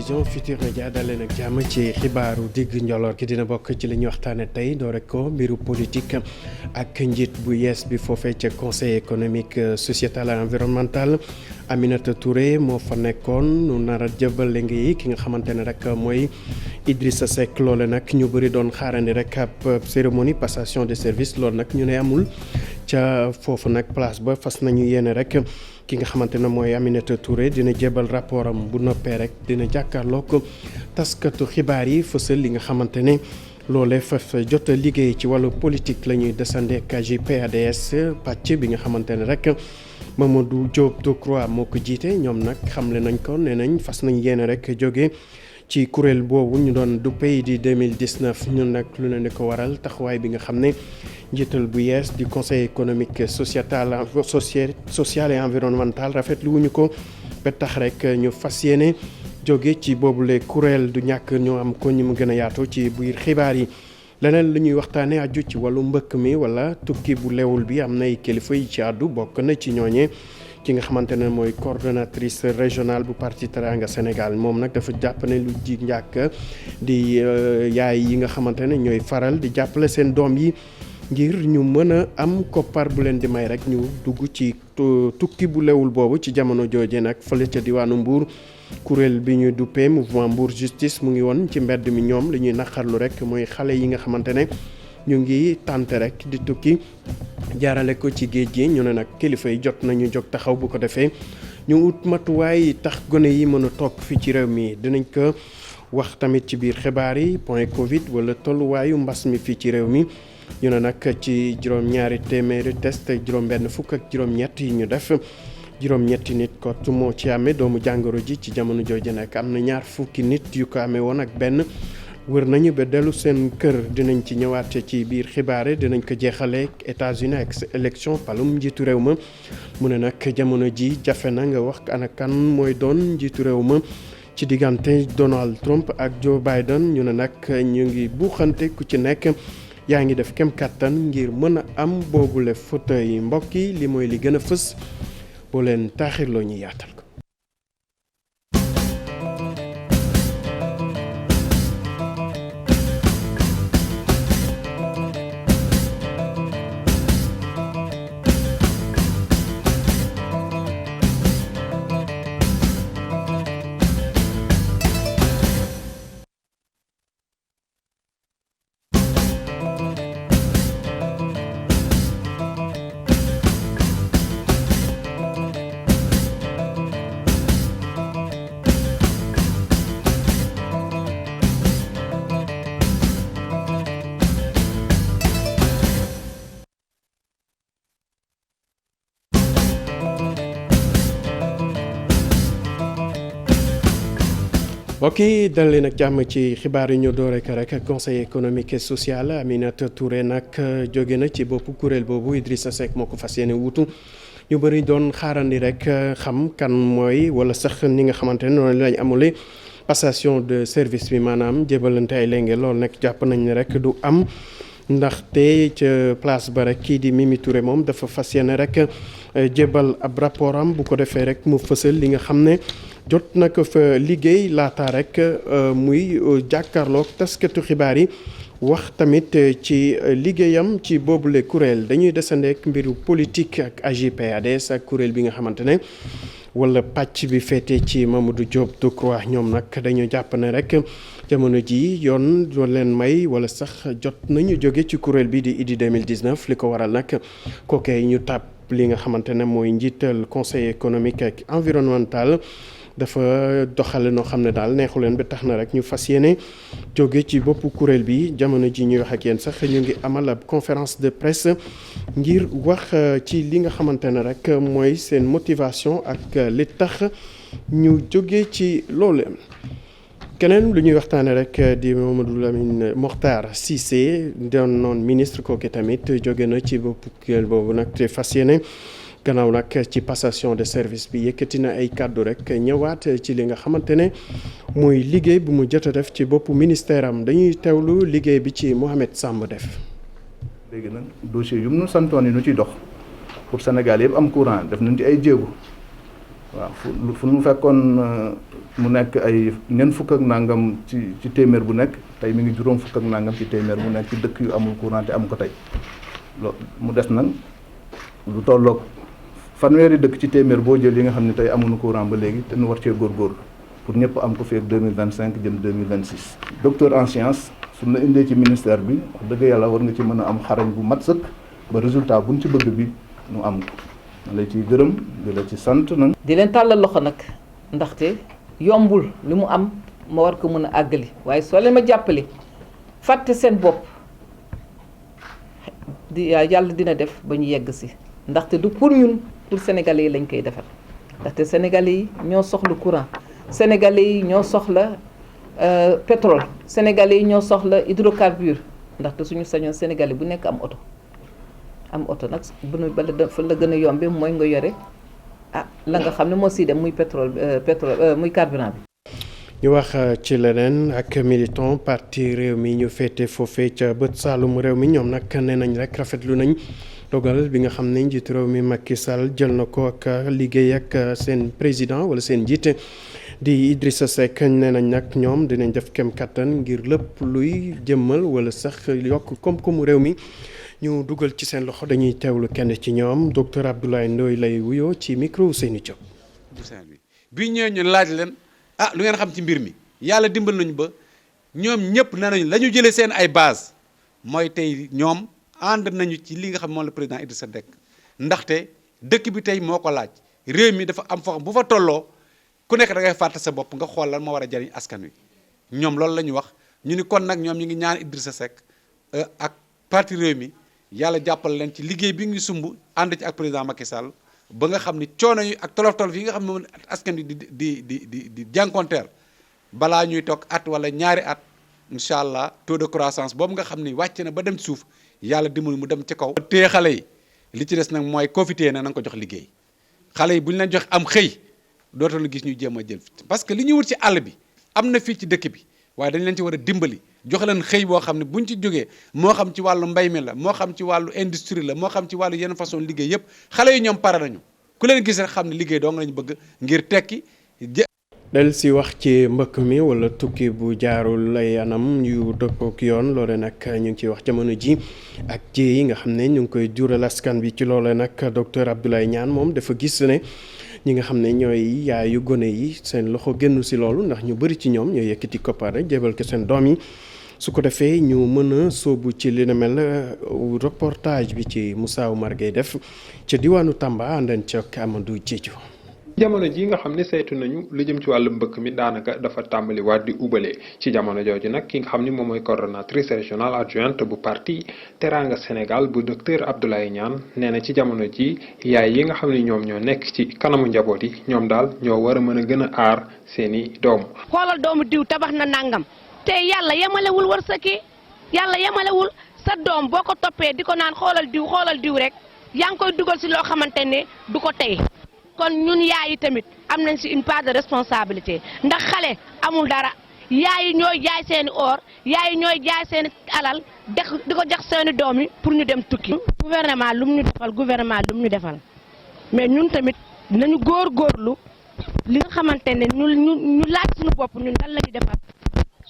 télévision Futur Média dalee nag jàmm ci xibaaru digg njoloor gi dina bokk ci li ñuy waxtaane tey doo rek ko mbiru politique ak njiit bu yees bi foofee ca conseil économique sociétal et environnemental Aminata Touré moo fa nekkoon nu nar a jëbal léegi ki nga xamante ne rek mooy Idrissa Seck loole nag ñu bëri doon xaarandi rek ab cérémonie passation de service loolu nag ñu ne amul ca foofu nag place ba fas nañu yéene rek ki nga xamante ne mooy Aminata Touré dina jébal rapport am bu noppee rek dina jàkkaarloog taskatu xibaar yi fësal li nga xamante ne loolee fa jot a liggéey ci wàllu politique la ñuy descendre KJPADS pàcc bi nga xamante ne rek Mamadou Diop Decroix moo ko jiite ñoom nag xamle nañ ko nee nañ fas nañ yéene rek jóge ci kuréel boobu ñu doon du pays di 2019 ñun nag lu ne ko waral taxawaay bi nga xam ne njiital bu yees di conseil économique social et environnemental rafetlu wuñu ko ba tax rek ñu fas yéene jóge ci boobule kuréel du ñàkk ñu am ko ñu mu gën a yaatu ci biir xibaar yi. leneen lu ñuy waxtaanee aju ci wàllu mbëkk mi wala tukki bu lewul bi am nay kilifa yi ci àddu bokk na ci ñooñee ki nga xamante ne mooy coordonnatrice régionale bu parti Teranga Sénégal moom nag dafa jàpp ne lu ji njàkk di yaay yi nga xamante ne ñooy faral di jàppale seen doom yi ngir ñu mën a am koppar bu leen di may rek ñu dugg ci tukki bu lewul boobu ci jamono jooje nag fële ca diwaanu Mbour kuréel bi ñu duppee mouvement Mbour justice mu ngi woon ci mbedd mi ñoom li ñuy naqarlu rek mooy xale yi nga xamante ne ñu ngi tànte rek di tukki jaarale ko ci géej gi ñu ne nag kilifa yi jot nañu jóg taxaw bu ko defee ñu ut matuwaay tax gone yi mën a toog fii ci réew mi dinañ ko wax tamit ci biir xibaar yi point Covid wala tolluwaayu mbas mi fii ci réew mi ñu ne nag ci juróom-ñaari téeméeri test juróom-benn fukk ak juróom-ñett yi ñu def juróom-ñetti nit kot moo ci amee doomu jàngoro ji ci jamono jooju nag am na ñaar fukki nit yu ko amee woon ak benn wër nañu ba dellu seen kër dinañ ci ñëwaat ci biir xibaar yi dinañ ko jeexalee États-Unis ak élection palum njiitu réew ma mu ne nag jamono ji jafe na nga wax ana kan mooy doon njiitu réew ma ci diggante Donald Trump ak Joe Biden ñu ne nag ñu ngi buuxante ku ci nekk yaa ngi def kem kàttan ngir mën a am boobule fauteuil yi mbokk yi li mooy li gën a fës boo leen taaxirloo ñu yaatal ko. mbokk yi dal leen ak jàmm ci xibaar yi ñu doore ko rek conseil économique et social Aminata Touré nag jóge na ci boppu kuréel boobu Idrissa Seck moo ko fas yéene wuutu ñu bëri doon xaarandi rek xam kan mooy wala sax ni nga xamante ne noonu lañ amule passation de service bi maanaam jébalante ay lenge loolu nag jàpp nañ ne rek du am ndaxte ca place ba rek kii di Mimi Touré moom dafa fas yéene rek jébal ab rapport am bu ko defee rek mu fësal li nga xam ne jot na ko fa liggéey laata rek muy jàkkaarloog taskatu xibaar yi wax tamit ci liggéeyam ci boobule kuréel dañuy desandeek mbiru politique ak AJ/PADS ak kuréel bi nga xamante ne wala pàcc bi féete ci Mamadou Diop Decroix ñoom nag dañu jàpp ne rek jamono ji yoon doon leen may wala sax jot nañu jóge ci kuréel bi di IDI 2019 li ko waral nag kookee ñu tàpp li nga xamante ne mooy njiital conseil économique ak environnemental dafa doxale noo xam ne daal neexu leen ba tax na rek ñu fas yéene jóge ci boppu kuréel bi jamono ji ñuy wax ak yéen sax ñu ngi amal ab conférence de presse ngir wax ci li nga xamante ne rek mooy seen motivation ak li tax ñu jóge ci loolu. keneen lu ñuy waxtaane rek di Mamadou Lamine Mokhtar Cissé doon noon ministre kooku tamit jóge na ci boppu kuréel boobu nag te fas yéene gannaaw nag ci passation de service bi yëkkati na ay kàddu rek ñëwaat ci li nga xamante ne mooy liggéey bu mu jot a def ci boppu ministère am dañuy teewlu liggéey bi ci Mohamed Samb def. léegi nag dossier yu mu nu santoon yi nu ciy dox pour Sénégal yëpp am courant def nañ ci ay jéego waaw fu mu fekkoon mu nekk ay ñeent fukk ak nangam ci téeméer bu nekk tey mi ngi juróom fukk ak nangam ci téeméer bu nekk ci dëkk yu amul courant te am ko tey mu des nag lu tolloog fanweeri dëkk ci téeméer boo jël yi nga xam ne tey amuñu courant ba léegi te nu war cee góorgóorlu pour ñëpp am ko feeg 2025 jëm 2026. docteur en science suñu la indee ci ministère bi wax dëgg yàlla war nga ci mën a am xarañ bu mat sëkk ba résultat buñ ci bëgg bi nu am ko ma lay ciy gërëm di la ci sant nag. di leen tàllal loxo nag ndaxte yombul li mu am ma war ko mën a àggali waaye soo leen ma jàppale fàtte seen bopp yàlla dina def ba ñu yegg si ndaxte du pour ñun pour sénégalais yi lañ koy defar ndaxte sénégalais yi ñoo soxla courant sénégalais yi ñoo soxla pétrole sénégalais yi ñoo soxla hydrocarbure ndaxte suñu sañoon sénégalais bu nekk am oto nag bu nu bala fa la gën a yombe mooy nga yore la nga xam ne moo siy dem muy pétrole muy carburant bi. ñu wax ci leneen ak militant parti réew mi ñu féete foofee ca bët saalum réew mi ñoom nag nee nañ rek rafetlu nañ dogal bi nga xam ne njiitu réew mi Macky Sall jël na ko ak liggéey ak seen président wala seen njiit di Idrissa Seck nee nañ nag ñoom dinañ def kem kattan ngir lépp luy jëmmal wala sax yokk koom-koomu réew mi ñu dugal ci seen loxo. dañuy teewlu kenn ci ñoom docteur Abdoulaye Ndoye lay wuyoo ci micro Ousseynou Diop. bi ñëwee ñu laaj leen lu ngeen xam ci mbir mi yàlla dimbal nañu ba ñoom ñëpp nee nañu la ñu jëlee seen ay base mooy tey ñoom ànd nañu ci li nga xam moom la président Idrissa Seck ndaxte dëkk bi tey moo ko laaj réew mi dafa am foo xam bu fa tolloo ku nekk da ngay fàtte sa bopp nga xool lan moo war a jariñ askan wi ñoom loolu la ñu wax ñu ni kon nag ñoom ñu ngi ñaan Idrissa Seck ak parti réew mi yàlla jàppal leen ci liggéey bi ngi sumb ànd ci ak président Macky Sall ba nga xam ni coono yi ak tolof-tolof yi nga xam ne moom askan wi di jànkonteel balaa ñuy toog at wala ñaari at incha allah taux de croissance boobu nga xam ni wàcc na ba dem ci suuf yàlla dimbali mu dem ci kaw. téye xale yi li ci des nag mooy koo fi téye na nga ko jox liggéey xale yi bu ñu leen jox am xëy dootal gis ñu jéem a jël parce que li ñuy wut ci àll bi am na fii ci dëkk bi waaye dañ leen ci war a dimbali jox leen xëy boo xam ne buñ ci jógee moo xam ci wàllu mbay mi la moo xam ci wàllu industrie la moo xam ci wàllu yenn façon liggéey yëpp xale yi ñoom pare nañu ku leen gis rek xam ne liggéey doo nga lañu bëgg ngir tekki. del si wax ci mbëkk mi wala tukki bu jaarul ay anam yu dëppook yoon loole nag ñu ngi ciy wax jamono ji ak ji yi nga xam ne ñu ngi koy jural askan bi ci loole nag docteur Abdoulaye Niane moom dafa gis ne ñi nga xam ne ñooy yaayu gone yi seen loxo génnu si loolu ndax ñu bëri ci ñoom ñooy yëkkati koppar rek jébal ko seen doom yi su ko defee ñu mën a sóobu ci li na mel reportage bi ci Moussa Oumar Gueye def ca diwaanu Tamba àndan ca Amadou Diédhiou. jamono ji nga xam ne saytu nañu lu jëm ci wàllu mbëkk mi daanaka dafa tàmbali waat di ubalee ci jamono jooju nag ki nga xam ni moom mooy coordonnatrice régionale adjointe bu parti Teranga Sénégal bu docteur Abdoulaye Niane nee na ci jamono ji yaay yi nga xam ne ñoom ñoo nekk ci kanamu njaboot yi ñoom daal ñoo war a mën a gën a aar seeni doom. xoolal doomu diw tabax na nangam te yàlla yemalewul wërsëg yàlla yemalewul sa doom boo ko toppee di ko naan xoolal diw rek yaa ngi koy dugal si loo xamante ne du ko tey. kon ñun yaay yi tamit am nañ ci une part de responsabilité ndax xale amul dara yaay yi ñooy jaay seeni or yaay yi ñooy jaay seeni alal di ko jox seeni doom yi pour ñu dem tukki. gouvernement lu mu ñu defal mais ñun tamit nañu góorgóorlu li nga xamante ne ñu laaj suñu bopp ñun lan la ñu defal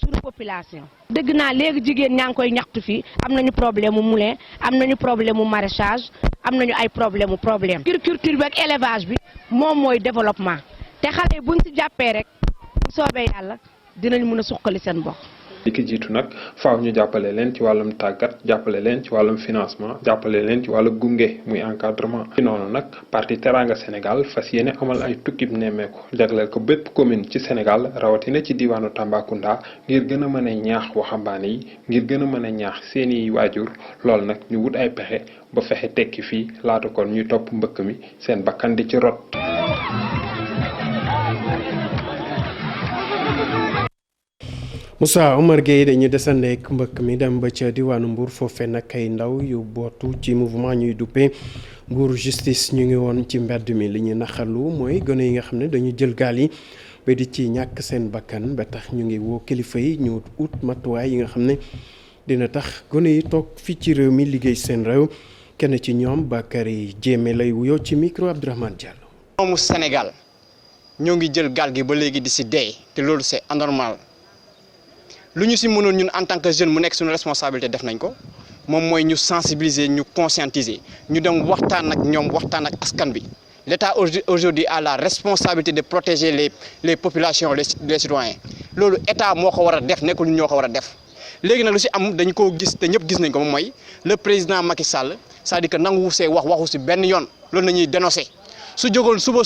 suñu population. dëgg naa léegi jigéen ñaa ngi koy ñaxtu fii am nañu problème mu moulin am nañu problème mu maraîchage am nañu ay problème. agriculture bi ak élevage bi moom mooy développement te xale yi buñ ci jàppee rek bu soobee yàlla dinañ mën a suqali seen bopp. li ki jiitu nag faaw ñu jàppale leen ci wàllum tàggat jàppale leen ci wàllum financement jàppale leen ci wàllu gunge muy encadrement. ci noonu nag parti Teranga Sénégal fas yéene amal ay tukkib nemmeeku jagleel ko bépp commune ci Sénégal rawatina ci diwaanu Tambacounda ngir gën a mën a ñaax waxambaane yi ngir gën a mën a ñaax seeni waajur loolu nag ñu wut ay pexe ba fexe tekki fii laata kon ñuy topp mbëkk mi seen bakkan di ci rot. Moussa Oumar Gueye dañu desandeek mbëkk mi dem ba ca diwaanu Mbour foofee nag ay ndaw yu bootu ci mouvement ñuy duppee Mbour justice ñu ngi woon ci mbedd mi li ñu naxarlu mooy gone yi nga xam ne dañu jël gaal yi ba di ci ñàkk seen bakkan ba tax ñu ngi woo kilifa yi ñu ut matuwaay yi nga xam ne dina tax gone yi toog fii ci réew mi liggéey seen réew kenn ci ñoom Bakary Diémé lay wuyoo ci micro Abdourahmane Diallo. doomu Sénégal ñoo ngi jël gaal gi ba léegi di si dee te loolu c'est anormal lu ñu si mënoon ñun en tant que jeune mu nekk suñu responsabilité def nañ ko moom mooy ñu sensibiliser ñu conscientiser ñu dem waxtaan ak ñoom waxtaan ak askan bi l'État aujourd'hui a la responsabilité de protéger les populations les citoyens loolu État moo ko war a def nekkul ñu ñoo ko war a def léegi nag lu si am dañu ko gis te ñëpp gis nañ ko moom mooy le président Macky Sall c'est-à-dire que nangu see waxu si benn yoon loolu nañuy dénoncer su jógoon suba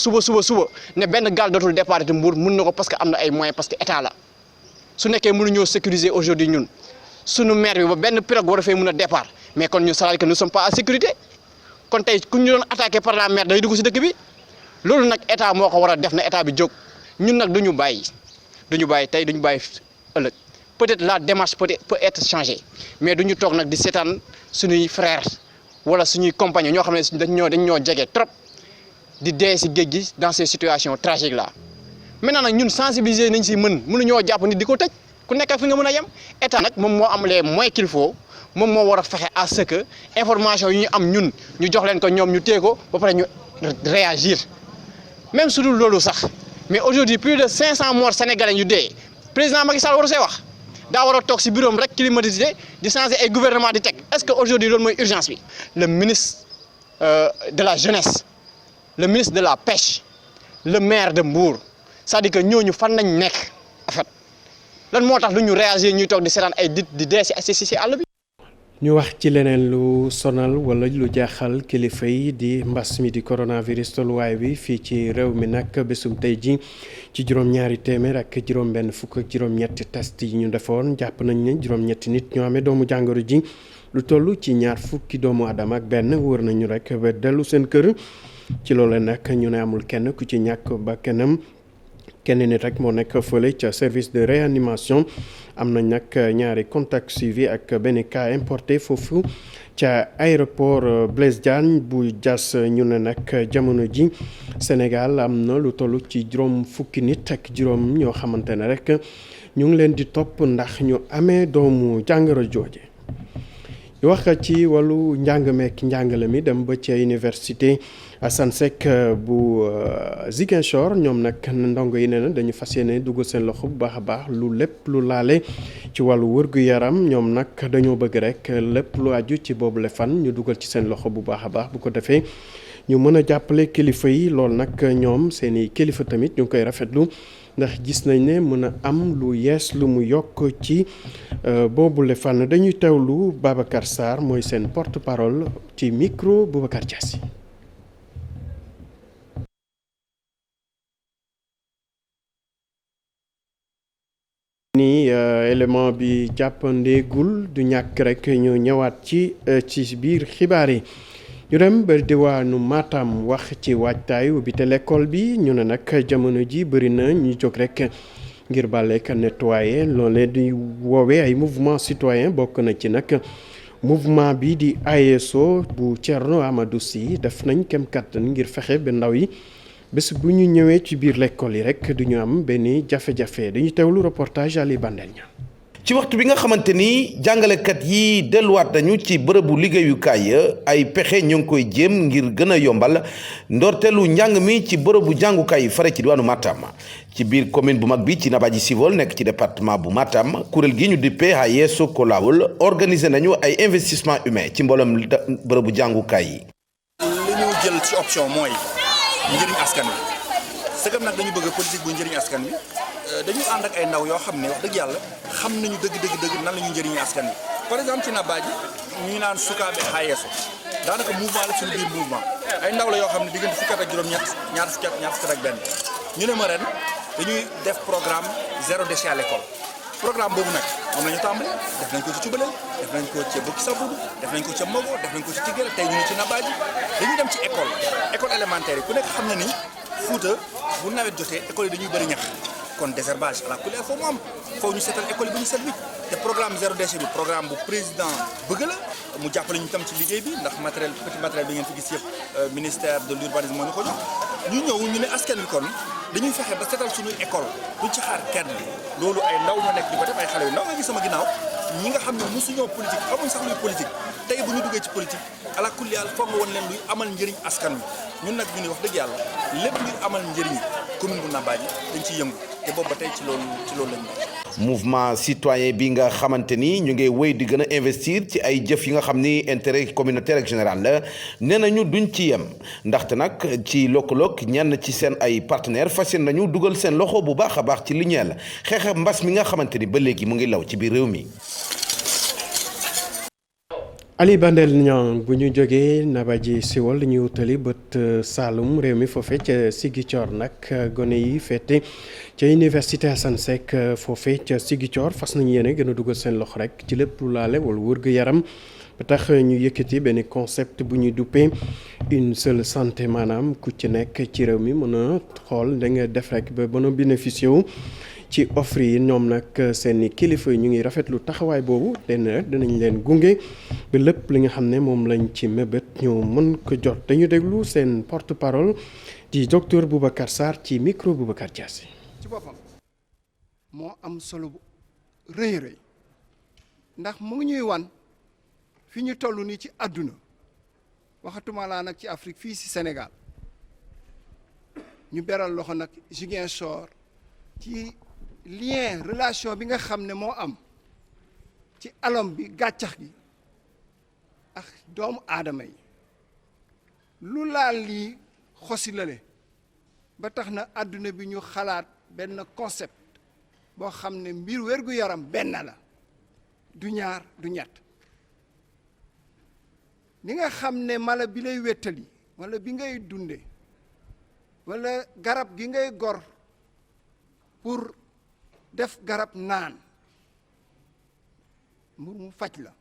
ne benn gaal dootul départ te Mbour mun na ko parce que am na ay moyens parce que État la su nekkee mënuñoo sécuriser aujourd'hui ñun suñu maire bi ba benn pirogue war a fee mën a départ mais kon ñu c'est-à-dire que nous ne sommes pas en sécurité kon tey ku ñu doon attaqué par la mer day dugg si dëkk bi loolu nag État moo ko war a def na État bi jóg ñun nag duñu bàyyi tey duñu bàyyi ëllëg peut-être la démarche peut être changée mais duñu toog nag di seetaan suñuy frères wala suñuy compagnons ñoo xam ne dañ ñoo jege trop di dee si géej gi dans ces situations tragiques là maintenant nag ñun sensibiliser nañ si mënuñoo jàpp nit di ko tëj ku nekk fi nga mën a yem État nag moom moo am les moyens qu'il faut moom moo war a fexe à ce que information yi ñu am ñun ñu jox leen ko ñoom ñu téye ko ba pare ñu réagir même su dul loolu sax mais aujourd'hui plus de 500 morts sénégalais yu dee président Macky Sall waru see wax daa war a toog si bureau am rek climatisé di changer ay gouvernement di teg est-ce que aujourd'hui loolu mooy urgence bi le ministre de la jeunesse le ministre de la pêche le maire de Mbour c'est-à-dire que ñooñu fan nañ nekk en fait lan moo tax lu ñu réagir ñuy toog di seetaan ay di dee si àll bi. ñu wax ci leneen lu sonal wala lu jaaxal kilifa yi di mbas mi di coronavirus tolluwaay bi fii ci réew mi nag bésum tey ji ci juróom-ñaari téeméer ak juróom-benn fukk ak juróom-ñetti test yi ñu defoon jàpp nañ ne juróom-ñetti nit ñoo amee doomu jàngoro ji lu toll ci ñaar fukki doomu aadama ak benn wër nañu rek ba dellu seen kër ci loolu nag ñu ne amul kenn ku ci ñàkk ba kenn nit rek moo nekk fële ca service de réanimation am na nag ñaari contact suivi ak benn cas importé foofu ca aéroport Blaise Diagne bu Diass ñu ne nag jamono ji Sénégal am na lu toll ci juróom fukki nit ak juróom ñoo xamante ne rek ñu ngi leen di topp ndax ñu amee doomu jàngoro jooje. ñu wax ci wàllu njàng meek njàngale mi dem ba ca université Assane Seck bu Ziguinchor ñoom nag ndongo yi nee na dañu fas yéene dugal seen loxo bu baax a baax lu lépp lu laale ci wàllu wërgu-yaram ñoom nag dañoo bëgg rek lépp lu aju ci boobule fan ñu dugal ci seen loxo bu baax a baax bu ko defee ñu mën a jàppale kilifa yi loolu nag ñoom seeni kilifa tamit ñu ngi koy rafetlu ndax gis nañ ne mën a am lu yees lu mu yokk ci boobule fànn dañuy teewlu Babacar Sarr mooy seen porte-parole ci micro Boubacar Diassi. ni élément bi jàppandeegul du ñàkk rek ñu ñëwaat ci biir xibaar yi. ñu dem ba diwaanu Matam wax ci waajtaay ubbite l'école bi ñu ne nag jamono ji bëri na ñu jóg rek ngir bàlleek nettoyer loolee di woowee ay mouvement citoyen bokk na ci nag mouvement bi di AESO bu Thierno Amadou Sy def nañ kem kàttan ngir fexe ba ndaw yi bés bu ñu ñëwee ci biir l'école yi rek duñu am benn jafe-jafe dañu teewlu reportage Ali Bandel ña ci waxtu bi nga xamante ni jàngalekat yi delluwaat nañu ci bërëbu liggéeyukaay ya ay pexe ñoo ngi koy jéem ngir gën a yombal ndorteelu njàng mi ci bërëbu jàngukaay yi fare ci diwaanu Matam ci biir commune bu mag bi ci Nabadji Civol nekk ci département bu Matam kuréel gi ñu dippee AESO Kolawol organisé nañu ay investissement humain ci mboolem bërëbu jàngukaay yi. li ñu jël ci option mooy njëriñ askan wi sëgam nag dañu bëgg politique bu njëriñ askan wi. dañu ànd ak ay ndaw yoo xam ne wax dëgg yàlla xam nañu dëgg nan la ñu njëriñu askan wi par exemple ci Nabadji ñu naan Sukaabe AESO daanaka mouvement la suñu biir mouvement ay ndaw la yoo xam ne diggante fukki at ak juróom-ñett ñaar fukki at ak benn ñu ne ma ren dañuy def programme zéro déchet à l'école programme boobu nag moom la ñu tàmbali def nañ ko ci Cubalel def nañ ko ci Bokki Sabudu def nañ ko ci Mogo def nañ ko ci Tigéra tey ñu ngi ci Nabadji dañuy dem ci école élémentaire yi ku nekk xam na ni Fuuta bu nawet jotee école yi dañuy bëri ñax kon désherbage à la couleur foofu mu am foofu ñu seetal école yi ba ñu set wicc te programme zéro déchet bi programme bu président bëgg la mu jàppale ñu tam ci liggéey bi ndax petit matériel bi ngeen fi gis yëpp ministère de l'urbanisme moo ñu ko jox ñu ñëw ñu ne askan wi kon dañuy fexe ba seetal suñuy école duñ ci xaar kenn loolu ay ndaw ñoo nekk di ko def ay xale yu ndaw nga gis sama ginnaaw ñi nga xam ne mosuñoo politique xamuñ sax luy politique tey bu ñu duggee ci politique à la couleur foog nga woon leen luy amal njëriñ askan wi ñun nag ñu ni wax dëgg yàlla lépp luy amal njëriñ commune bu Nambadji dañ ciy yëngu te boobu ba tey ci loolu lañ nekk. mouvement citoyen bi nga xamante ni ñu ngi wéy di gën a investir ci ay jëf yi nga xam ni intérêt communautaire ak général la nee nañu duñ ci yem ndaxte nag ci lëkkaloog ñenn ci seen ay partenaires fas yéene nañu dugal seen loxo bu baax a baax ci li ñeel xeex mbas mi nga xamante ni ba léegi mu ngi law ci biir réew mi. Ali Bandel Niang bu ñu jógee Nambadji Siwol ñu wutali bët Saalum réew mi foofe ca Ziguinchor nag gone yi fete ca université Assane Seck foofe ca Ziguinchor fas nañu yéene gën a dugal seen loxo rek ci lépp lu laale wala wërgu yaram ba tax ñu yëkkati benn concept bu ñuy duppee une seule santé maanaam ku ci nekk ci réew mi mën a xool da nga def rek ba mën a bénéficier wu ci offre yi. ñoom nag seeni kilifa ñu ngi rafetlu taxawaay boobu lenn rek dinañ leen gunge ba lépp li nga xam ne moom lañ ci mébét ñu mën ko jot. dañu déglu seen porte parole di docteur Boubacar Sarr ci micro Boubacar Diassi. ci boppam moo am solo bu rëy rëy ndax mu ngi ñuy wan fi ñu toll nii ci àdduna waxatuma laa nag ci Afrique fii ci Sénégal ñu beral loxo nag Ziguinchor ci lien relation bi nga xam ne moo am ci alom bi gàncax gi ak doomu aadama yi lu laal lii xosi lale ba tax na àdduna bi ñu xalaat benn concept boo xam ne mbir wér-gu-yaram benn la du ñaar du ñett li nga xam ne mala bi lay wéttali wala bi ngay dunde wala garab gi ngay gor pour def garab naan mu faj la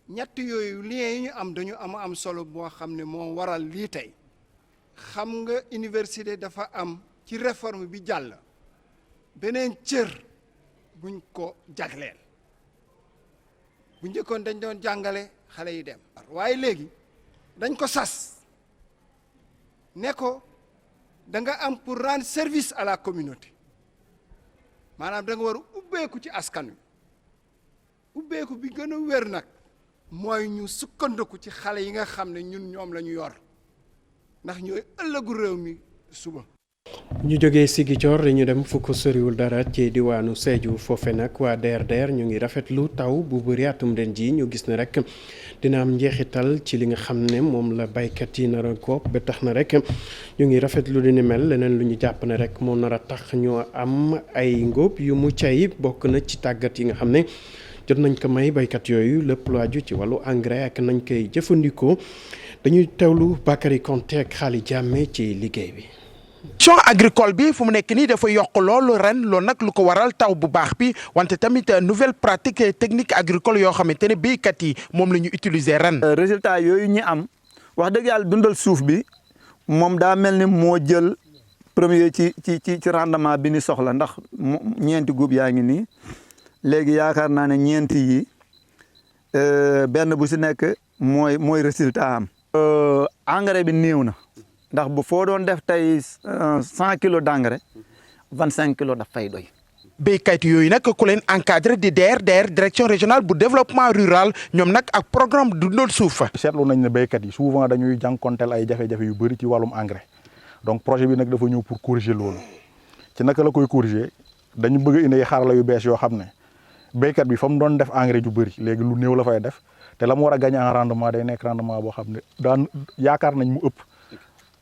ñett yooyu lien yi ñu am dañu am solo boo xam ne moo waral lii tey xam nga université dafa am ci réforme bi jàll beneen cër buñ ko jagleel bu njëkkoon dañ doon jàngale xale yi dem waaye léegi dañ ko sas ne ko da nga am pour rendre service à la communauté maanaam da nga war a ubbeeku ci askan wi ubbeeku bi gën a wér nag mooy ñu sukkandiku ci xale yi nga xam ne ñun ñoom la ñu yor ndax ñooy ëllëgu réew mi suba. ñu jógee Ziguinchor ñu dem fu ko soriwul dara ci diwaanu Sédhiou foofe nag waa DRDR ñu ngi rafetlu taw bu bëri atum ren ji ñu gis ne rek dina am njeexital ci li nga xam ne moom la baykat yi nar a góob ba tax na rek ñu ngi rafetlu li ni mel leneen lu ñu jàpp ne rek moo nar a tax ñu am ay ngóob yu mucc ayib bokk na ci tàggat yi nga xam ne jot nañ ko may baykat yooyu lépp lu aju ci wàllu engrais ak nañ koy jëfandikoo dañuy teewlu Bakary Konté ak Xaali Jàmme ci liggéey bi. champ agricole bi fu mu nekk nii dafa yokk loolu ren loolu nag lu ko waral taw bu baax bi wante tamit nouvelle pratique technique agricole yoo xamante ne béykat yi moom la ñu utiliser ren. résultat yooyu ñi am wax dëgg yàlla dundal suuf bi moom daa mel ni moo jël premier ci rendement bi ni soxla ndax ñeenti guub yaa ngi nii léegi yaakaar naa ne ñeenti yi benn bu si nekk mooy résultat am. engrais bi néew na. ndax bu foo doon def tey 100 kilos d' engrais 25 kilos daf fay doy. béykat yooyu nag ku leen encadré di DRDR direction régionale bu développement rural ñoom nag ak programme dundal suuf. seetlu nañ ne béykat yi souvent dañuy jànkonteel ay jafe-jafe yu bëri ci wàllum engrais donc projet bi nag dafa ñëw pour corriger loolu ci naka la koy corriger dañu bëgg a indi ay xarala yu bees yoo xam ne béykat bi fa mu doon def engrais ju bëri léegi lu néew la fay def te la mu war a gagné en rendement day nekk rendement boo xam ne daan yaakaar nañ mu ëpp.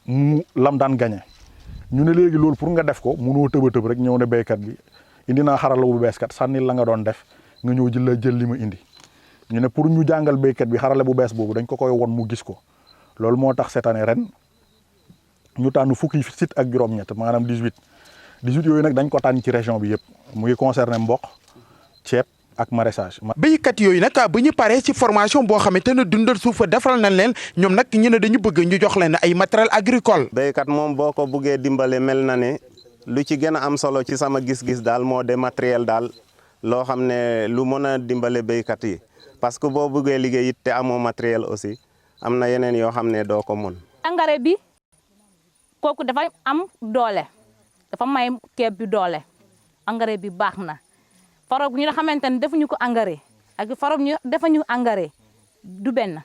mu lam daan gagné ñu ne léegi loolu pour nga def ko munoo tëb rek ñëw ne béykat bi indi naa xarala bu bees kat sànni la nga doon def nga ñëw jël li ma indi ñu ne pour ñu jàngal béykat bi xarala bu bees boobu dañ ko koy won mu gis ko loolu moo tax cette année ren ñu tànn fukki site ak juróom-ñett maanaam 18 yooyu nag dañ ko tànn ci région bi yëpp mu ngi concerné mboq ceeb ak maraîchage. béykat yooyu nag bu ñu paree ci formation boo xamante ne dundal suuf defaral nañ leen ñoom nag ñu ne dañu bëgg ñu jox leen ay matériel agricole. béykat moom boo ko buggee dimbale mel na ne lu ci gën a am solo ci sama gis-gis daal moo de matériel daal loo xam ne lu mën a dimbale béykat yi parce que boo buggee liggéey it te amoo matériel aussi am na yeneen yoo xam ne doo ko mën. engrais bi kooku dafa am doole dafa may keeb bi doole engrais bi baax na. faroog ñu nga xamante ne defuñu ko engrais ak faroog ñu defuñu engrais du benn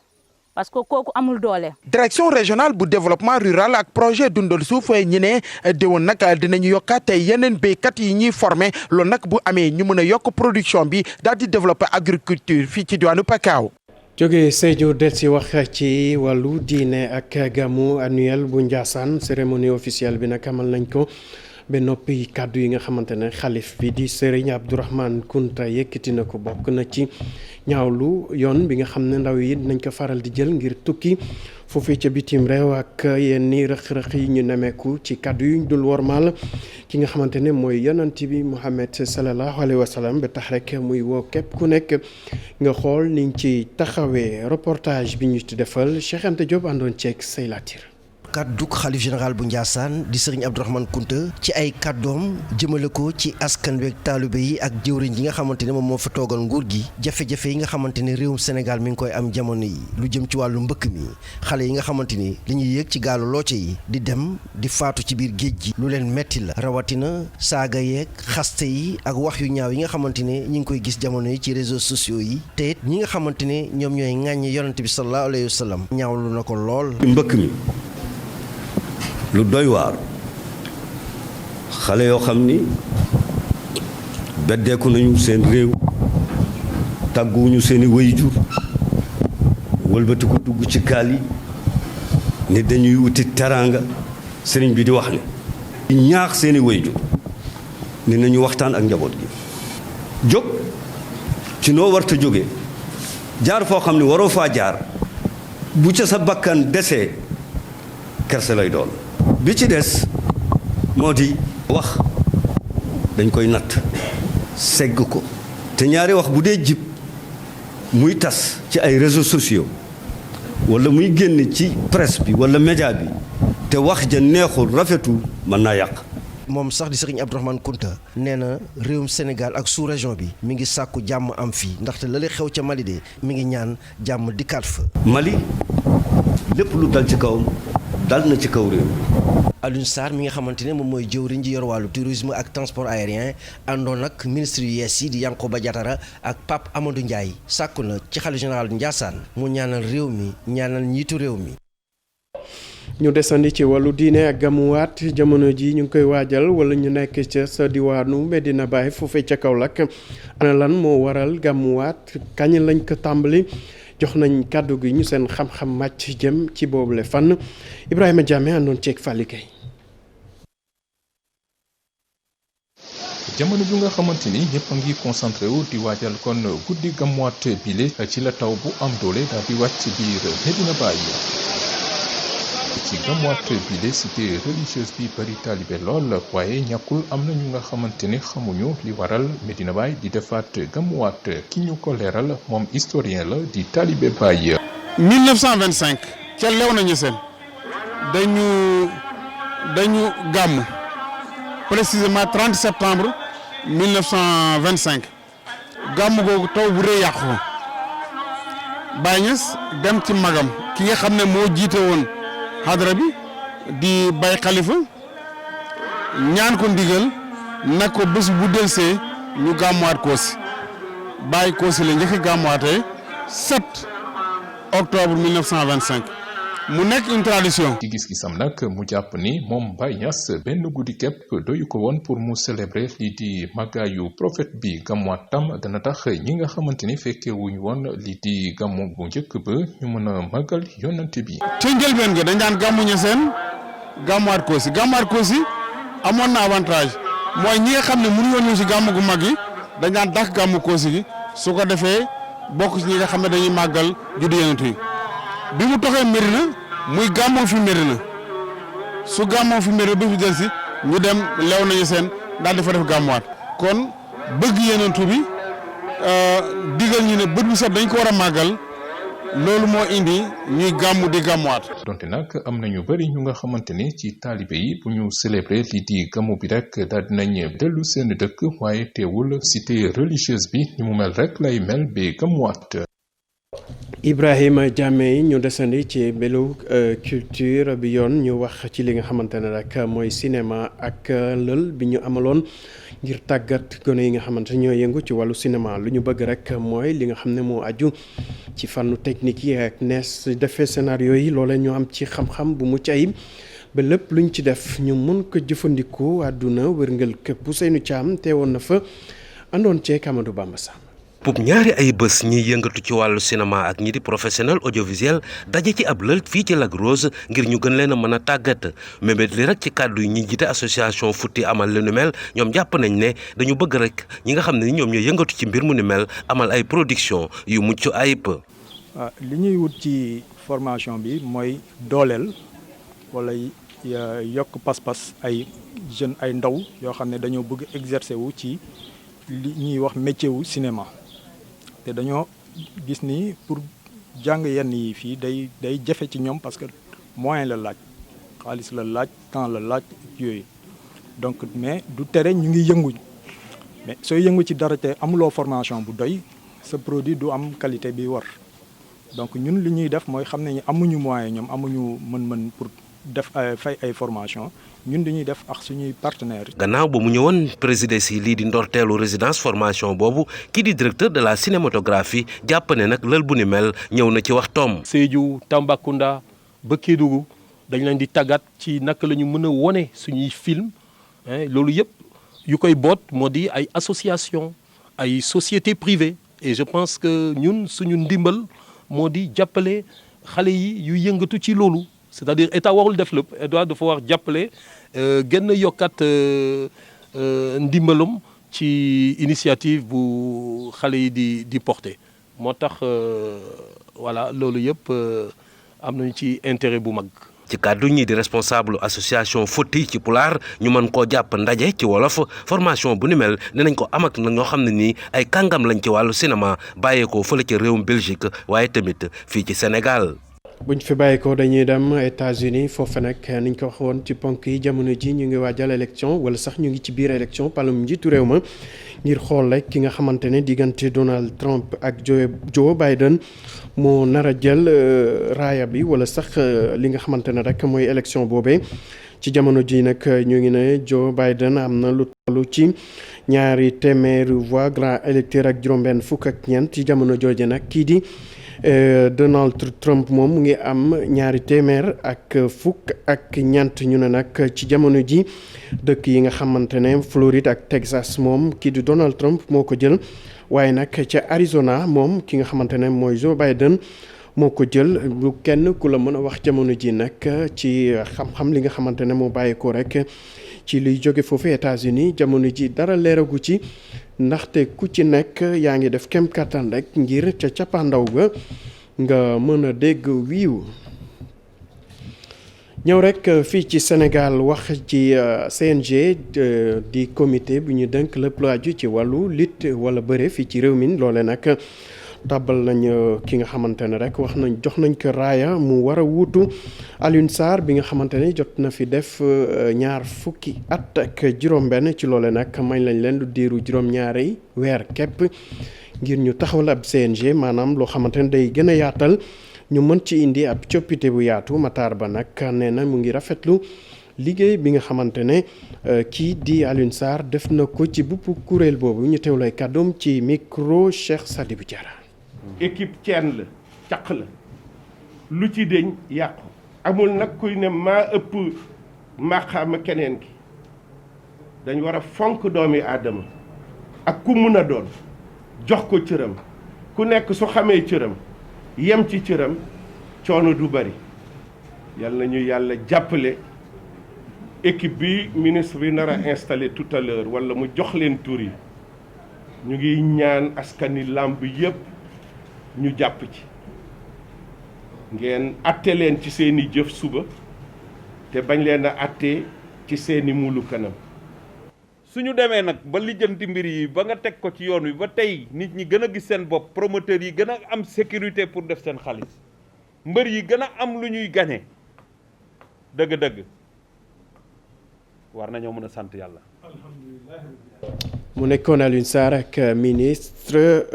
parce que kooku amul doole. direction régionale bu développement rural ak projet dundal suuf ñi ne déwoon nag dinañu yokkaat yeneen béykat yi ñuy former loolu nag bu amee ñu mën a yokk production bi daal di développer agriculture fii ci diwaanu Pakaaw. jóge Sédhiou del si wax ci wàllu diine ak gàmmu annuel bu Ndiassane cérémonie officielle bi nag amal nañ ko ba noppi kàddu yi nga xamante ne xalif bi di Serigne Abdourahmane Kounta yëkkati na ko bokk na ci ñaawlu yoon bi nga xam ne ndaw yi nañ ko faral di jël ngir tukki foofee ca bitim réew ak yenn rëq-rëq yi ñu nemeeku ci kàddu yu ñu dul wormaal ki nga xamante ne mooy yonent bi Muhammad sallallahu alayhi wa sallam ba tax rek muy woo képp ku nekk nga xool niñ ci taxawee reportage bi ñu ci defal Cheikh Anta Diop àndoon ceeg say laatir kàddug xalif général bu Ndiassane di Serigne Abdourahmane Kounta ci ay kàddoom jëmale ko ci askan wi ak taalibe yi ak jëwriñ yi nga xamante ne moom moo fa toogal nguur gi jafe-jafe yi nga xamante ne réewum Sénégal mi ngi koy am jamono yi lu jëm ci wàllu mbëkk mi xale yi nga xamante ni dañuy yéeg ci gaalu looce yi di dem di faatu ci biir géej gi lu leen metti la rawatina saaga yeeg xaste yi ak wax yu ñaaw yi nga xamante ne ñi ngi koy gis jamono yi ci réseaux sociaux yi te it ñi nga xamante ne ñoom ñooy ŋàññi yonent bi sallallahu alayhi wa sallam ñaawlu na ko lool. mbëkk mi lu doy waar xale yoo xam ni beddeeku nañu seen réew tàgguwuñu seeni waajur wëlbati ko dugg ci gaal yi ni dañuy wuti teraanga sëriñ bi di wax ne ñaax seeni waajur ni nañu waxtaan ak njaboot gi jóg ci noo warta jóge jaar foo xam ne waroo faa jaar bu ca sa bakkan desee kerse lay doon bi ci des moo di wax dañ koy natt segg ko te ñaari wax bu dee jib muy tas ci ay réseaux sociaux wala muy génn ci presse bi wala média bi te wax ja neexul rafetul mën naa yàq. moom sax di Serigne Abdourahmane Kounta nee na réewum Sénégal ak sous-région bi mi ngi sàkku jàmm am fii ndaxte la lay xew ca Mali de mi ngi ñaan jàmm dikkaat fa. Mali lépp lu dal ci kawam dal na ci kaw réew. Alioune Sarr mi nga xamante ne moom mooy jëwriñ ji yor wàllu tourisme ak transport aérien àndoon ak ministre yu yees yi di Yankhoba Diattara ak Pape Amadou Ndiaye sàkku na ci xalifa général Ndiassane mu ñaanal réew mi ñaanal njiitu réew mi. ñu desandi ci wàllu diine ak gamuwaat jamono ji ñu ngi koy waajal wala ñu nekk ca sa diwaanu Medina Baye foofee ca Kaolack ana lan moo waral gamuwaat kañ lañ ko tàmbali jox nañ kàddu gi ñu seen xam-xam màcc jëm ci boobule fan Ibrahima Diame àndoon ceeg Fally Gueye. jamono bi nga xamante ni ñëpp a ngi concentré wu di waajal kon guddi gamuwaat bile ci la taw bu am doole daal di wàcc biir Medina Baye. ci gamuwaat bile cité religieuse bi bari taalibe lool waaye ñàkkul am na ñu nga xamante ne xamuñu li waral Medina Baye di defaat gamuwaat ki ñu ko leeral moom historien la di taalibe Baye. 1925 ca Léona Niassène dañu gàmm précisément 30 septembre 1925 gàmm googu taw bu rëy yàqu ko Baye Niass dem ci magam ki nga xam ne moo jiite woon xadra bi di Baye Khalifa ñaan ko ndigal na ko bés bu delsee ñu gàmmuwaat Kossy Baye Kossy la njëkk gàmmuwaatee 7 octobre 1925 mu nekk une tradition. ci gis-gisam nag mu jàpp ni moom Baye Niass benn guddi képp doyu ko woon pour mu célébrer lii di màggaayu prophète bi gàmmuwaat tam dana tax ñi nga xamante ni fekkee wuñu woon lii di gàmmu bu njëkk ba ñu mën a màggal yonante bi. ca njëlbeen ga dañ daan gàmmu Niassène gàmmuwaat Kossy amoon na avantage mooy ñi nga xam ne mënu woon ñu si gàmmu gu mag yi dañ daan dàq gàmmu Kossy gi su ko defee bokk ci ñi nga xam ne dañuy màggal juddu yonante yi bi mu toxee Médina muy gàmmoo fi Médina su gàmmoo fi Médina ba fi del si ñu dem Léona Niassène daal di fa def gàmmuwaat kon bëgg yenentu bi digal ñu ne bët bu set dañ ko war a màggal loolu moo indi ñuy gàmmu di gàmmuwaat. donte nag am na ñu bëri ñu nga xamante ni ci taalibe yi bu ñu célébrer lii di gàmmu bi rek daal dinañ dellu seen dëkk waaye teewul cité religieuse bi ni mu mel rek lay mel ba gàmmuwaat. Ibrahima Diamé ñu desandi ci mbiru culture bi yoon ñu wax ci li nga xamante ne rek mooy cinéma ak lël bi ñu amaloon ngir tàggat gone yi nga xamante ne ñoo yëngu ci wàllu cinéma lu ñu bëgg rek mooy li nga xam ne moo aju ci fànnu technique yi ak nees defee scénario yi loolee ñu am ci xam-xam bu mucc ayib ba lépp luñ ci def ñu mun ko jëfandikoo àdduna wërngal këpp Ousseynou Thiam teewoon na fa àndoon ceeg Amadou Bamba Sam. pour ñaari ay bés ñiy yëngatu ci wàllu cinéma ak ñi di professionnel audiovisuel daje ci ab lël fii ci Lac Rose ngir ñu gën leen a mën a tàggat mébét li rek ci kàddu yi ñi jiite association futti amal lu nu mel ñoom jàpp nañ ne dañu bëgg rek ñi nga xam ne ni ñoom ñooy yëngatu ci mbir mu ni mel amal ay production yu mucc ayib. li ñuy wut ci formation bi mooy dooleel wala yokk pas-pas ay jeunes ay ndaw yoo xam ne dañoo bëgg exercer wu ci li ñuy wax métier wu cinéma. te dañoo gis ni pour jàng yenn yi fii day jafe ci ñoom parce que moyen la laaj xaalis la laaj temps la laaj yooyu donc mais du tere ñu ngi yëngu mais sooy yëngu ci dara te amuloo formation bu doy sa produit du am qualité bi war donc ñun li ñuy def mooy xam ne amuñu moyen ñoom amuñu mën-mën pour def fay ay formation ñun dañuy def ak suñuy partenaires. gannaaw ba mu ñëwoon présider si lii di ndorteelu résidence formation boobu kii di directeur de la cinématographie jàpp ne nag lël bu ni mel ñëw na ci waxtoom. Sédhiou Tambacounda ba Kédougou dañ leen di tàggat ci naka la ñu mën a wone suñuy film loolu yëpp yu koy boot moo di ay association ay sociétés privées et je pense que ñun suñu ndimbal moo di jàppale xale yi yu yëngatu ci loolu. c'est-à-dire état warul def lépp état dafa war jàppale gën a yokkat ndimbalam ci initiative bu xale yi di porter moo tax voilà loolu yëpp am nañu ci intérêt bu mag. ci kàddu ñi di responsable association Foti ci pulaar ñu mën koo jàpp ndaje ci wolof formation bu ni mel dinañ ko am ak na ñoo xam ne nii ay kàngam lañ ci wàllu cinéma bàyyeekoo fële ci réewum Belgique waaye tamit fii ci Sénégal. buñ fi bàyyi ko dañuy dem États-Unis foofu nag niñ ko waxoon ci ponk yi jamono ji ñu ngi waajal élection wala sax ñu ngi ci biir élection palum njiitu réew ma ngir xool rek ki nga xamante ne diggante Donald Trump ak Joe Biden moo nar a jël raaya bi wala sax li nga xamante ne rek mooy élection boobee ci jamono ji nag ñu ngi ne Joe Biden am na lu tollu ci 200 voix grand électeur ak juróom-benn fukk ak ñeent ci jamono jooje nag kii di Donald Trump moom mu ngi am 200 ak fukk ak ñeent ñu ne nag ci jamono ji dëkk yi nga xamante ne Floride ak Texas moom kii di Donald Trump moo ko jël waaye nag ca Arizona moom ki nga xamante ne mooy Joe Biden moo ko jël lu kenn ku la mën a wax jamono ji nag ci xam-xam li nga xamante ne moo bàyyeekoo rek ci liy jóge foofu États-Unis jamono ji dara leeragu ci ndaxte ku ci nekk yaa ngi def kem kattan rek ngir ca cappaandaw ga nga mën a dégg wiiw ñëw rek fii ci Sénégal wax ci CNG di comité bu ñu dënk lépp lu aju ci wàllu lutte wala bëre fii ci réew mi loole nag tàbbal nañ ki nga xamante ne rek jox nañ ko raaya mu war a wuutu Alioune Sarr bi nga xamante ne jot na fi def 20 at ak juróom-benn ci loole nag may lañ leen lu diiru juróom-ñaari weer képp ngir ñu taxawal ab CNG maanaam loo xamante ne day gën a yaatal ñu mën ci indi ab coppite bu yaatu Matar Ba nag nee na mu ngi rafetlu liggéey bi nga xamante ne kii di Alioune Sarr def na ko ci buppu kuréel boobu ñu teewlay kàddoom ci micro Cheikh Sadibou Diarra. équipe ceen la caq la lu ci deñ yàqu amul nag kuy ne maa ëpp maqaama keneen ki dañ war a fonk doomi aadama ak ku mun a doon jox ko cëram ku nekk su xamee cëram yem ci cëram coono du bari yal na ñu yàlla jàppale équipe bi ministre bi nar a installé tout à l'heure wala mu jox leen tur yi ñu ngi ñaan askani làmb yépp ñu jàpp ci ngeen atte leen ci seeni jëf suba te bañ leen a atte ci seeni mulu kanam suñu demee nag ba lijjanti mbir yi ba nga teg ko ci yoon wi ba tey nit ñi gën a gis seen bopp promoteurs yi gën a am sécurité pour def seen xaalis mbër yi gën a am lu ñuy gañe dëgg-dëgg war nañoo mën a sant yàlla. mu nekkoon Alioune Sarr ak ministre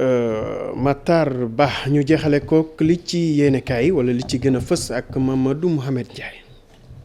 Matar Ba. ñu jeexale ko li ci yéenekaay wala li ci gën a fës ak Mamadou Mouhamed Ndiaye.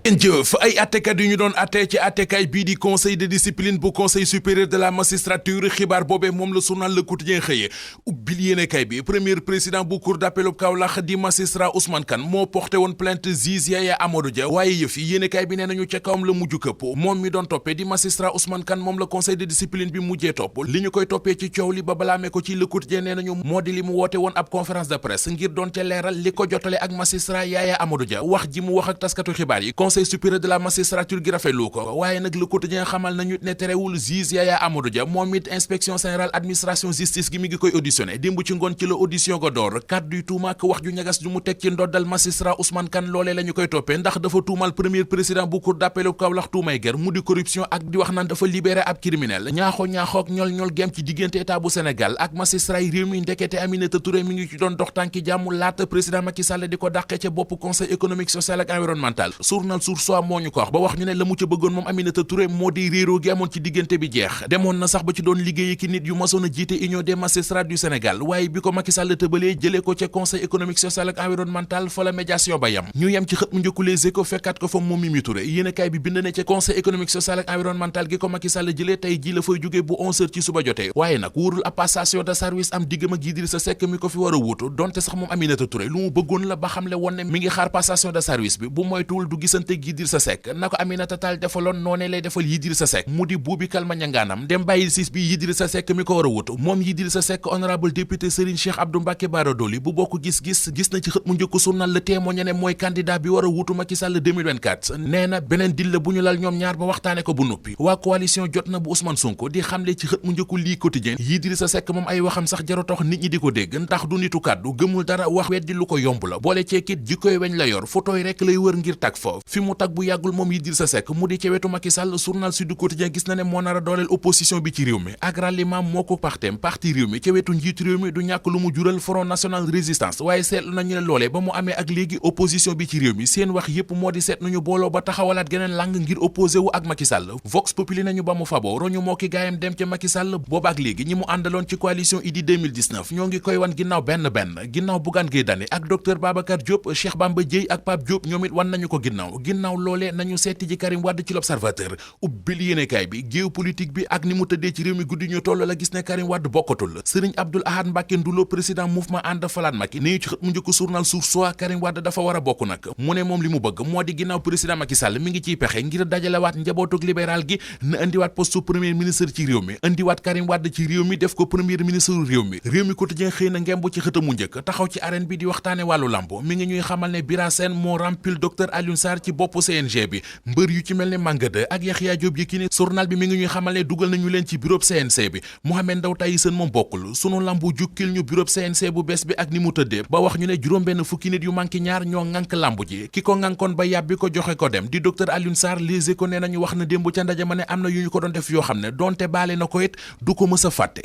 jëf ay attekat yu ñu doon atte ci attekaay bii di conseil de discipline bu conseil supérieur de la magistrature xibaar boobee moom la journal Le Quotidien xëyee ubbil yéenekaay bi premier président bu cour d'appel bu Kaolack di magistrat Ousmane Kane moo porté woon plainte juge Yaya Amadou Dia waaye yëf yi yéenekaay bi nee nañu ca kawam la mujj këpp moom mi doon toppee di magistrat Ousmane Kane moom la conseil de discipline bi mujjee topp li ñu koy toppee ci coow li ba balaamee ko ci Le Quotidien nee nañu moo di li mu woote woon ab conférence de presse ngir doon ca leeral li ko jotale ak magistrat Yaya Amadou Dia wax ji mu wax ak taskatu xibaar yi conseil supérieur de la magistrature gi rafetlu ko waaye nag Le Quotidien xamal nañu ne terewul juge Yaya Amadou Dia moom it inspection générale administration justice gi mi ngi koy auditionné démb ci ngoon ci la audition go door kàddu yu tuuma ak wax ju ñagas ju mu teg ci ndoddal magistrat Ousmane Kane loolee la ñu koy toppee ndax dafa tuumal premier président bu cour d'appel bu Kaolack tuumay ger mu di corruption ak di wax naan dafa libéré ab criminel ñaaxook ñol gem ci diggante état bu Sénégal ak magistrat yi réew mi ndekete Aminata Touré mi ngi ci doon dox tànki jàmm laata président Macky Sall di ko dàqee ca bopp conseil économique social ak environnemental journal Source A moo ñu ko wax ba wax ñu ne la mu ca bëggoon moom Aminata Touré moo di réeroo gi amoon ci diggante bi jeex demoon na sax ba ci doon liggéey ki nit yu masoon a jiite union des magistrats du Sénégal waaye bi ko Macky Sall tëbalee jëlee ko ca conseil économique social ak environnemental fa la médiation ba yam ñu yem ci xët mu njëkku Les Échos fekkaat ko fa moom Mimi Touré yéenekaay bi bind na ca conseil économique social ak environnemental gi ko Macky Sall jëlee tey ji la fay jógee bu 11h ci suba jotee waaye nag wóorul ab passation de service am diggam ak Idrissa Seck mi ko fi war a wuutu donte sax moom Aminata Touré lu mu bëggoon la ba xamle woon ne mi ngi xaar passation de service bi bu moytuwul du gisante Idrissa Seck na ko Aminata Tall defaloon noonee lay defal Idrissa Seck mu di buubi kalma ñangaanam dem bàyyi siis bi Idrissa Seck mi ko war a wutu moom Idrissa Seck honorable député Serigne Cheikh Abdou Mbacké Bara Dolly bu bokk gis-gis gis na ci xët mu njëkk journal Le Témoin ne mooy candidat bi war a wutu Macky Sall 2024 nee na beneen dil la bu ñu lal ñoom ñaar ba waxtaane ko bu noppi waa coalition jot na bu Ousmane Sonko di xamle ci xët mu njëkku lii quotidien Idrissa Seck moom ay waxam sax jaro tax nit ñi di ko dégg ndax du nitu kàddu gëmul dara wax weddi lu ko yomb la boole ceekit jikkoy weñ la yor photoy rek lay wër ngir tag fa fi mu tag bu yàggul moom Idrissa Seck mu di ca wetu Macky Sall journal Sud Quotidien gis na ne moo nar a dooleel opposition bi ci réew mi ak ralliement moo ko partem parti réew mi ca wetu njiitu réew mi du ñàkk lu mu jural Front National Résistance waaye seetlu nañu ne loolee ba mu amee ak léegi opposition bi ci réew mi seen wax yépp moo di seet nañu booloo ba taxawalaat geneen lang ngir opposé wu ak Macky Sall Vox Populi nañu ba mu faboo roñu moo ki gaayam dem ca Macky Sall booba ak léegi ñi mu àndaloon ci coalition Idy 2019 ñoo ngi koy wan ginnaaw benn ginnaaw Bougane Gueye Dany ak docteur Babacar Diop Cheikh Bamba Dièye ak Pape Diop ñoom it wan nañu ko ginnaaw loolee nañu seeti ji Karim Wade ci l'Observateur ubbil yéenekaay bi géopolitique bi ak ni mu tëddee ci réew mi guddi ñu toll la gis ne Karim Wade bokkatul Serigne Abdoul Ahad Mbacké Ndoulo président mouvement ànd falaat Macky ni ci xët mu njëkk journal Source A Karim Wade dafa war a bokk nag mu ne moom li mu bëgg moo di ginnaaw président Macky Sall mi ngi ciy pexe ngir dajalewaat njabootug libéral gi na indiwaat poste premier ministre ci réew mi indiwaat Karim Wade ci réew mi def ko premier ministre réew mi quotidien xëy na ngemb ci xët mu njëkk taxaw ci arène bi di waxtaane wàllu lambo mi ngi ñuy xamal ne Bira Sène moo rempil docteur Alioune Sarr ci bopp CNG bi mbër yu ci mel ne Manga 2 ak Yaxya Diop Yékini journal bi mi ngi ñuy xamal ne dugal nañu leen ci bureau CNC bi Mohamed Ndao Tyson moom bokkul sunu lambu jukkil ñu bureau CNC bu bees bi ak ni mu tëddee ba wax ñu ne juróom-benn fukki nit yu manqué ñaar ñoo ŋànk lambu ji ki ko ŋànkoon ba yàbbi ko joxe ko dem di docteur Alioune Sarr Les Échos nee nañu wax na démb ca ndaje ma ne am na yu ñu ko doon def yoo xam ne donte baale na ko it du ko mës a fàtte.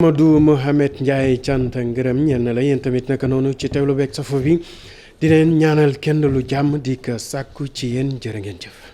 Amadou Mohamed Ndiaye cant ngërëm ñeel na la yéen tamit naka noonu ci teewlu beeg safo bi di leen ñaanal kenn lu jàmm di ko sàkku ci yéen jërë ngeen jëf.